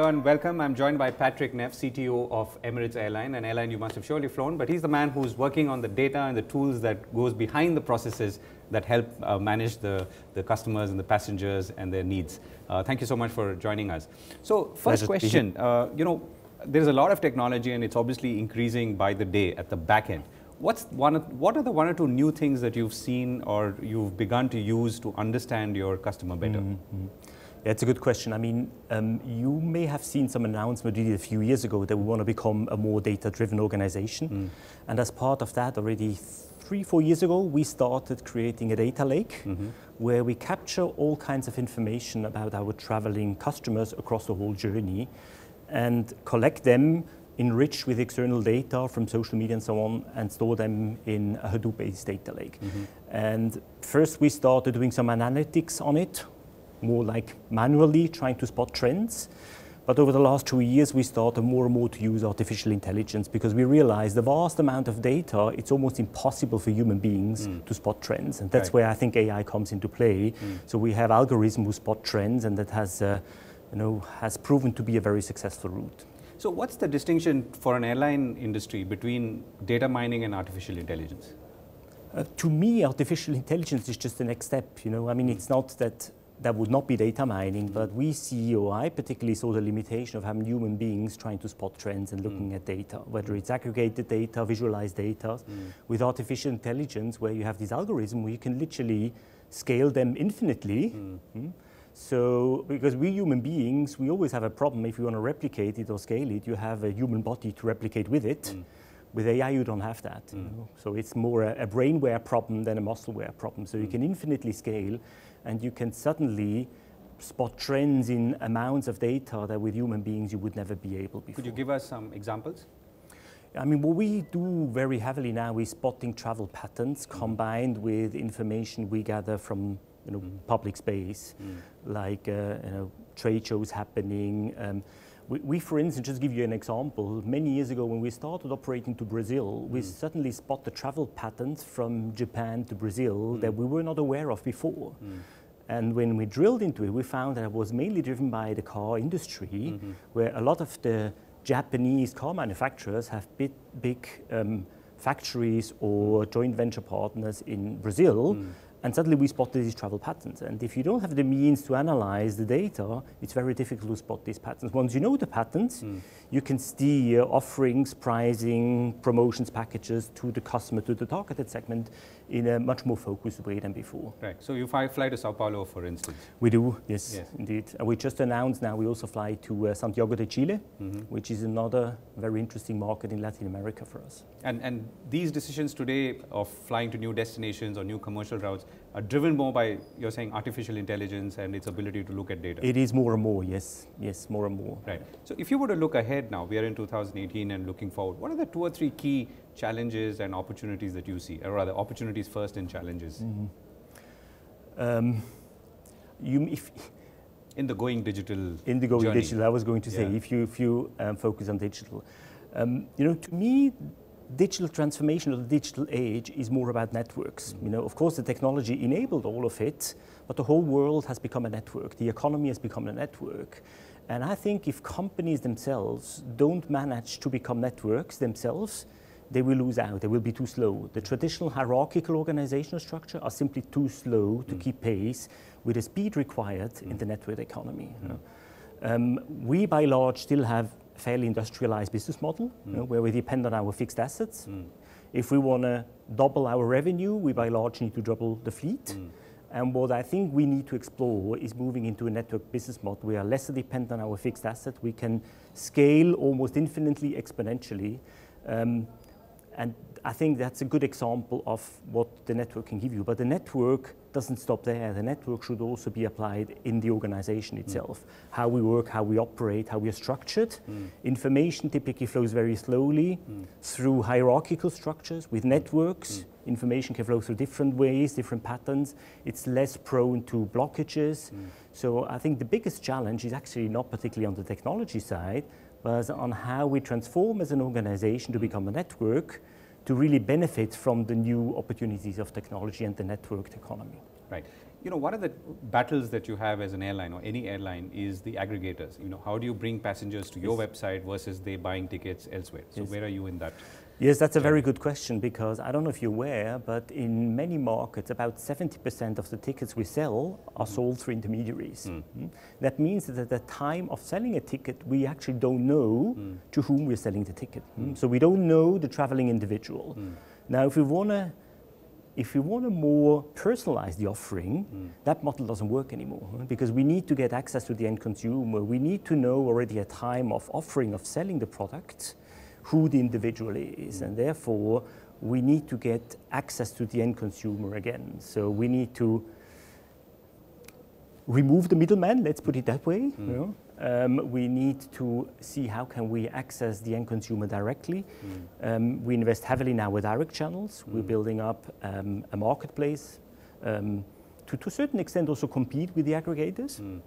everyone, welcome. I'm joined by Patrick Naef, CTO of Emirates Airline, an airline you must have surely flown, but he's the man who's working on the data and the tools that goes behind the processes that help manage the customers and the passengers and their needs. Thank you so much for joining us. So first question, there's a lot of technology and it's obviously increasing by the day at the back end. What are the one or two new things that you've seen or you've begun to use to understand your customer better? Yeah, it's a good question. I mean, you may have seen some announcement we did a few years ago that we want to become a more data-driven organization. And as part of that, already 3-4 years ago, we started creating a data lake where we capture all kinds of information about our traveling customers across the whole journey and collect them, enriched with external data from social media and so on, and store them in a Hadoop-based data lake. And first we started doing some analytics on it, more like manually trying to spot trends. But over the last 2 years, we started more and more to use artificial intelligence because we realized the vast amount of data, it's almost impossible for human beings to spot trends. And that's where I think AI comes into play. So we have algorithms who spot trends, and that has proven to be a very successful route. So what's the distinction for an airline industry between data mining and artificial intelligence? To me, artificial intelligence is just the next step. I mean, it's not that would not be data mining, but we see, or I particularly saw the limitation of having human beings trying to spot trends and looking at data, whether it's aggregated data, visualized data. With artificial intelligence, where you have these algorithms where you can literally scale them infinitely. So, because we human beings, we always have a problem if you want to replicate it or scale it, you have a human body to replicate with it. With AI, you don't have that. So it's more a brainware problem than a muscleware problem. So you can infinitely scale, and you can suddenly spot trends in amounts of data that with human beings you would never be able before. Could you give us some examples? I mean, what we do very heavily now is spotting travel patterns combined with information we gather from public space, like trade shows happening. We, for instance, just give you an example, many years ago when we started operating to Brazil, we suddenly spot the travel patterns from Japan to Brazil that we were not aware of before. And when we drilled into it, we found that it was mainly driven by the car industry, where a lot of the Japanese car manufacturers have big factories or joint venture partners in Brazil. And suddenly we spotted these travel patterns. And if you don't have the means to analyze the data, it's very difficult to spot these patterns. Once you know the patterns, you can steer offerings, pricing, promotions, packages to the customer, to the targeted segment in a much more focused way than before. Right. So you fly to Sao Paulo, for instance? We do, yes. Indeed. And we just announced now we also fly to Santiago de Chile, which is another very interesting market in Latin America for us. And these decisions today of flying to new destinations or new commercial routes are driven more by, you're saying, artificial intelligence and its ability to look at data? It is more and more, yes. Yes, more and more. Right. So if you were to look ahead now, we are in 2018 and looking forward, what are the 2 or 3 key challenges and opportunities that you see, or rather opportunities first and challenges? In the going digital In the going journey. digital, I was going to say, if you focus on digital. To me, digital transformation of the digital age is more about networks. Of course, the technology enabled all of it, but the whole world has become a network. The economy has become a network. And I think if companies themselves don't manage to become networks themselves, they will lose out, they will be too slow. The traditional hierarchical organizational structure are simply too slow to keep pace with the speed required in the network economy. We, by large, still have a fairly industrialized business model, where we depend on our fixed assets. If we want to double our revenue, we, by large, need to double the fleet. And what I think we need to explore is moving into a network business model. We are less dependent on our fixed asset. We can scale almost infinitely, exponentially. And I think that's a good example of what the network can give you. But the network doesn't stop there. The network should also be applied in the organization itself. How we work, how we operate, how we are structured. Information typically flows very slowly through hierarchical structures. With networks, information can flow through different ways, different patterns. It's less prone to blockages. So I think the biggest challenge is actually not particularly on the technology side, but on how we transform as an organization to become a network to really benefit from the new opportunities of technology and the networked economy. Right. You know, one of the battles that you have as an airline or any airline is the aggregators. You know, how do you bring passengers to your website versus they buying tickets elsewhere? So where are you in that? Yes, that's a very good question, because I don't know if you're aware, but in many markets, about 70% of the tickets we sell are sold through intermediaries. That means that at the time of selling a ticket, we actually don't know to whom we're selling the ticket. So we don't know the traveling individual. Now, if we want to more personalize the offering, that model doesn't work anymore, because we need to get access to the end consumer. We need to know already at time of offering, of selling the product, who the individual is, and therefore we need to get access to the end consumer again. So we need to remove the middleman, let's put it that way. You know? We need to see how can we access the end consumer directly. We invest heavily now with direct channels. We're building up a marketplace to a certain extent also compete with the aggregators,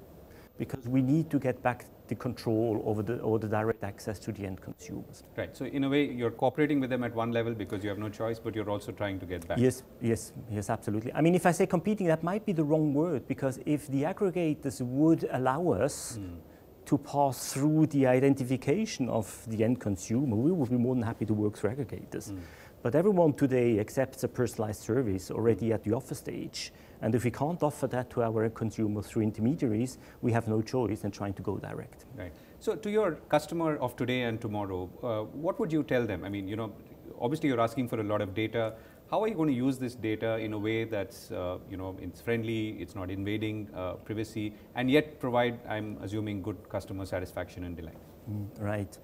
because we need to get back the control over the direct access to the end consumers. Right. So in a way, you're cooperating with them at one level because you have no choice, but you're also trying to get back. Yes, absolutely. I mean, if I say competing, that might be the wrong word, because if the aggregators would allow us to pass through the identification of the end consumer, we would be more than happy to work through aggregators. But everyone today accepts a personalized service already at the offer stage. And if we can't offer that to our consumers through intermediaries, we have no choice than trying to go direct. Right. So to your customer of today and tomorrow, what would you tell them? I mean, you know, obviously you're asking for a lot of data. How are you going to use this data in a way that's, you know, it's friendly, it's not invading privacy, and yet provide, I'm assuming, good customer satisfaction and delight? Right.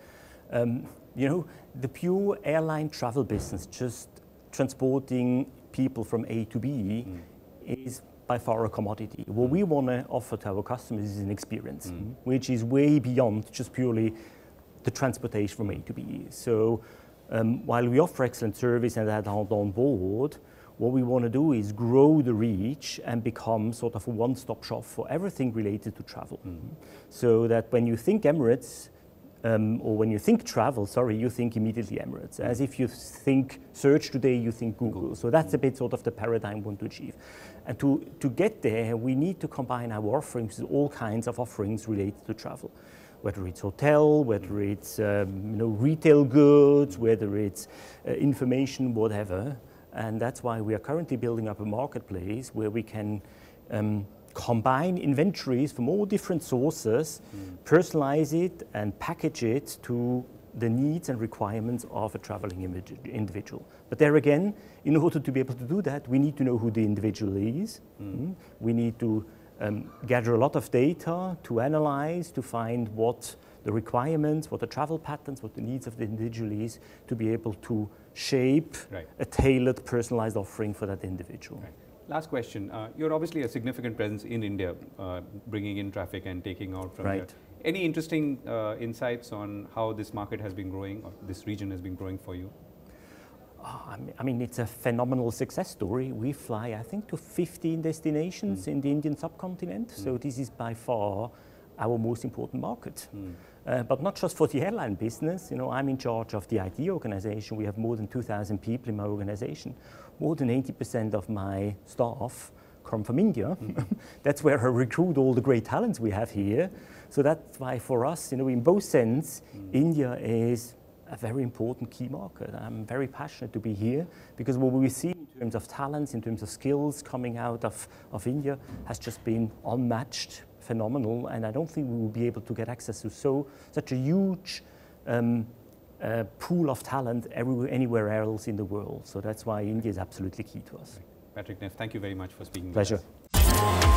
You know, the pure airline travel business, just transporting people from A to B, is by far a commodity. What we want to offer to our customers is an experience, which is way beyond just purely the transportation from A to B. So while we offer excellent service and that are on board, what we want to do is grow the reach and become sort of a one-stop shop for everything related to travel. So that when you think Emirates, or when you think travel, you think immediately Emirates. As if you think search today, you think Google. So that's a bit sort of the paradigm we want to achieve. And to get there, we need to combine our offerings with all kinds of offerings related to travel. Whether it's hotel, whether it's retail goods, whether it's information, whatever. And that's why we are currently building up a marketplace where we can combine inventories from all different sources, personalize it and package it to the needs and requirements of a traveling individual. But there again, in order to be able to do that, we need to know who the individual is. We need to gather a lot of data to analyze, to find what the requirements, what the travel patterns, what the needs of the individual is, to be able to shape a tailored, personalized offering for that individual. Right. Last question. You're obviously a significant presence in India, bringing in traffic and taking out from here. Any interesting insights on how this market has been growing, or this region has been growing for you? I mean, it's a phenomenal success story. We fly, I think, to 15 destinations in the Indian subcontinent. So this is by far our most important market. But not just for the airline business. You know, I'm in charge of the IT organization. We have more than 2,000 people in my organization. More than 80% of my staff come from India. That's where I recruit all the great talents we have here. So that's why for us, you know, in both sense, India is a very important key market. I'm very passionate to be here because what we see in terms of talents, in terms of skills coming out of India has just been unmatched, phenomenal, and I don't think we will be able to get access to such a huge pool of talent anywhere else in the world. So that's why India is absolutely key to us. Patrick Naef, thank you very much for speaking Pleasure. with us.